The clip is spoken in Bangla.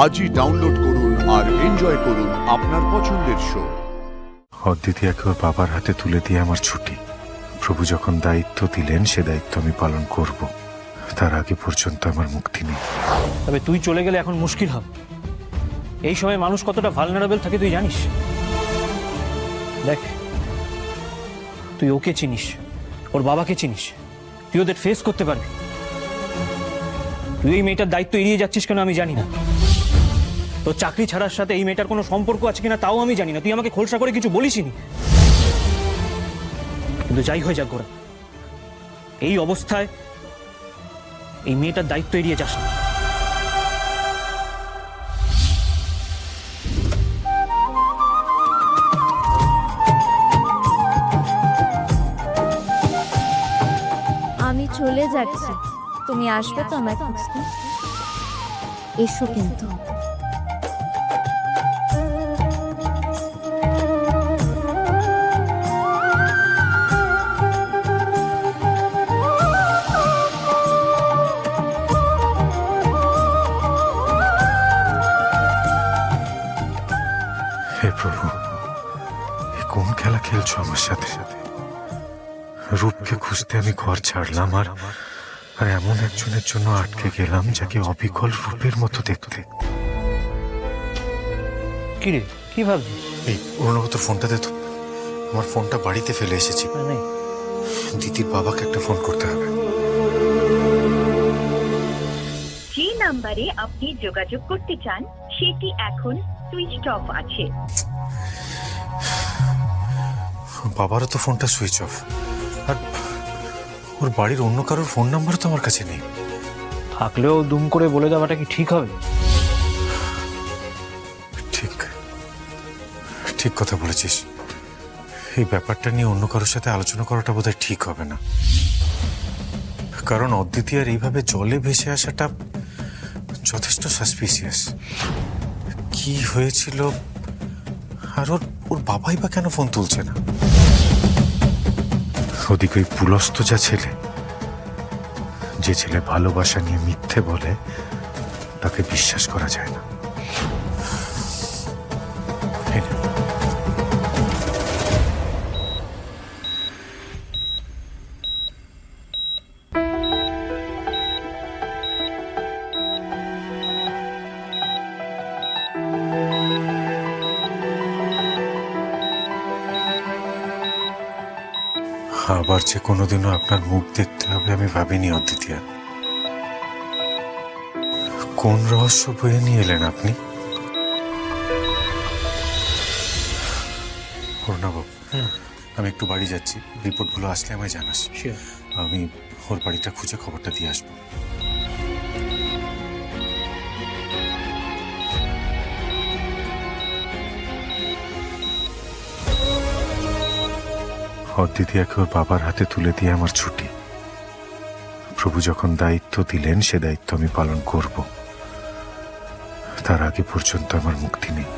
আজই ডাউনলোড করুন আর এনজয় করুন আপনার পছন্দের শো। অদ্বিতীয়াকে ওর বাবার হাতে তুলে দিয়ে আমার ছুটি। প্রভু যখন দায়িত্ব দিলেন সে দায়িত্ব আমি পালন করব। তার আগে পর্যন্ত আমার মুক্তি নেই। তবে তুই চলে গেলে এখন মুশকিল হবে। এই সময় মানুষ কতটা ভালনারেবল থাকে তুই জানিস। দেখ, তুই ওকে চিনিস, ওর বাবাকে চিনিস, তুই ওদের ফেস করতে পারবি। তুই এই মেয়েটার দায়িত্ব এড়িয়ে যাচ্ছিস কেন আমি জানি না। তোর চাকরি ছাড়ার সাথে এই মেয়েটার কোনো সম্পর্ক আছে কিনা তাও আমি জানি না। তুই আমাকে খোলসা করে কিছু বলিসনি। কিন্তু যাই হয়ে যাক গোরা, এই অবস্থায় এই মেয়েটার দায়িত্ব এড়িয়ে যাস না। আমি চলে যাচ্ছি, তুমি আসবে তো আমায় খুঁজতে? এসো কিন্তু। হে প্রভু, এ কোন খেলা খেলছো আমার সাথে? রূপকে খুঁজতে আমি ঘর ছাড়লাম আর এমন একজনের জন্য আটকে গেলাম যাকে অবিকল রূপের মতো দেখতে। কি রে, কি ভাবছিস? এই অরুণাব, তোর ফোনটা দে তো। আমার ফোনটা বাড়িতে ফেলে এসেছি। নেই, দিদির বাবাকে একটা ফোন করতে হবে। যে নাম্বারে আপনি যোগাযোগ করতে চান সেটি এখন সুইচ অফ আছে। বাবারও তো ফোনটা সুইচ অফ, আর ওর বাড়ির অন্য কারোর ফোন নাম্বার তো আমার কাছে নেই। থাকলেও দুম করে বলে দেওয়াটা কি ঠিক হবে? ঠিক ঠিক কথা বলেছিস। এই ব্যাপারটা নিয়ে অন্য কারোর সাথে আলোচনা করাটা বোধহয় ঠিক হবে না, কারণ অদ্বিতীয়ার এইভাবে জলে ভেসে আসাটা যথেষ্ট সাসপিসিয়াস। কি হয়েছিল, আর ওর বাবাই বা কেন ফোন তুলছে না? ওদিকে ওই পুলস্ত যা ছেলে, যে ছেলে ভালোবাসা নিয়ে মিথ্যে বলে তাকে বিশ্বাস করা যায় না। এই নে। আবার যে কোনোদিনও আপনার মুখ দেখতে হবে আমি ভাবিনি অদ্বিতীয়া। কোন রহস্য বয়ে নিয়ে এলেন আপনি? অরুণাব, আমি একটু বাড়ি যাচ্ছি, রিপোর্টগুলো আসলে আমায় জানাস। আমি ওর বাড়িটা খুঁজে খবরটা দিয়ে আসবো। অদ্বিতীয়াকে ওর বাবার হাতে তুলে দিয়ে আমার ছুটি। প্রভু যখন দায়িত্ব দিলেন সে দায়িত্ব আমি পালন করব। তার আগে পর্যন্ত আমার মুক্তি নেই।